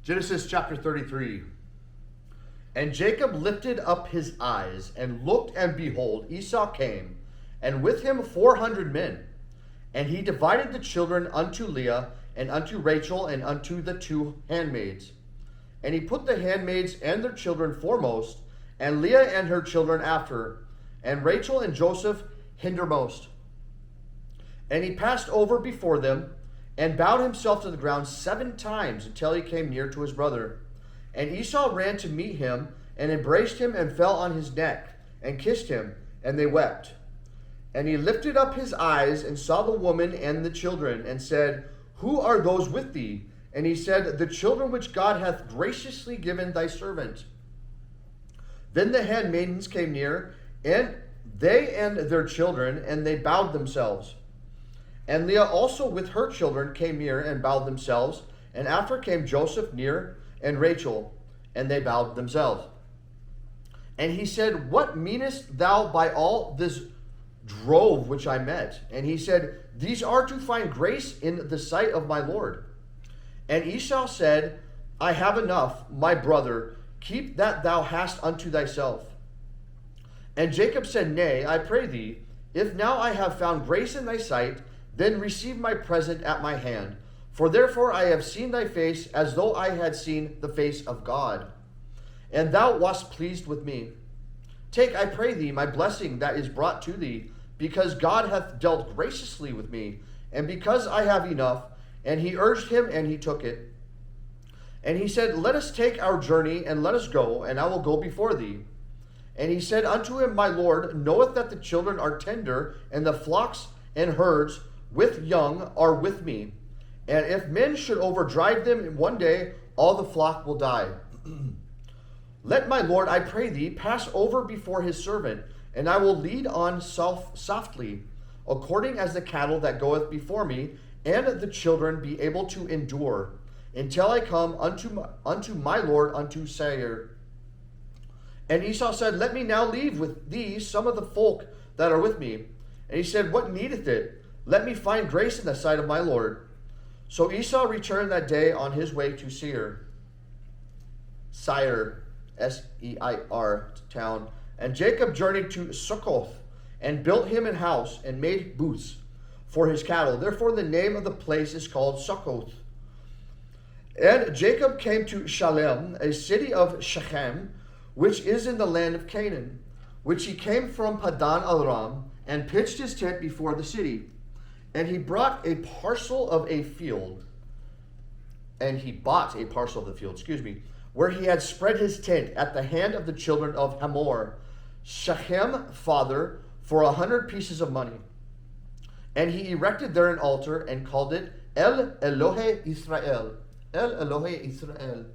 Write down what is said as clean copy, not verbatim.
Genesis chapter 33. And Jacob lifted up his eyes and looked, and behold, Esau came, and with him 400 men. And he divided the children unto Leah, and unto Rachel, and unto the two handmaids. And he put the handmaids and their children foremost, and Leah and her children after, and Rachel and Joseph hindermost. And he passed over before them, and bowed himself to the ground 7 times until he came near to his brother. And Esau ran to meet him, and embraced him, and fell on his neck, and kissed him, and they wept. And he lifted up his eyes, and saw the woman and the children, and said, Who are those with thee? And he said, The children which God hath graciously given thy servant. Then the handmaidens came near, and they and their children, and they bowed themselves. And Leah also with her children came near, and bowed themselves. And after came Joseph near, and Rachel, and they bowed themselves. And he said, What meanest thou by all this drove which I met? And he said, These are to find grace in the sight of my Lord. And Esau said, I have enough, my brother, keep that thou hast unto thyself. And Jacob said, Nay, I pray thee, if now I have found grace in thy sight, then receive my present at my hand. For therefore I have seen thy face, as though I had seen the face of God. And thou wast pleased with me. Take, I pray thee, my blessing that is brought to thee, because God hath dealt graciously with me, and because I have enough. And he urged him, and he took it. And he said, Let us take our journey, and let us go, and I will go before thee. And he said unto him, My Lord knoweth that the children are tender, and the flocks and herds with young are with me. And if men should overdrive them in one day, all the flock will die. Let my Lord, I pray thee, pass over before his servant, and I will lead on softly, according as the cattle that goeth before me, and the children be able to endure, until I come unto my Lord, unto Seir. And Esau said, Let me now leave with thee some of the folk that are with me. And he said, What needeth it? Let me find grace in the sight of my Lord. So Esau returned that day on his way to Seir, S-E-I-R, town. And Jacob journeyed to Succoth, and built him an house, and made booths for his cattle. Therefore the name of the place is called Succoth. And Jacob came to Shalem, a city of Shechem, which is in the land of Canaan, which he came from Padan Aram, and pitched his tent before the city. And he bought a parcel of the field, where he had spread his tent at the hand of the children of Hamor, Shechem father, for 100 pieces of money. And he erected there an altar, and called it El Elohe Israel. El Elohe Israel.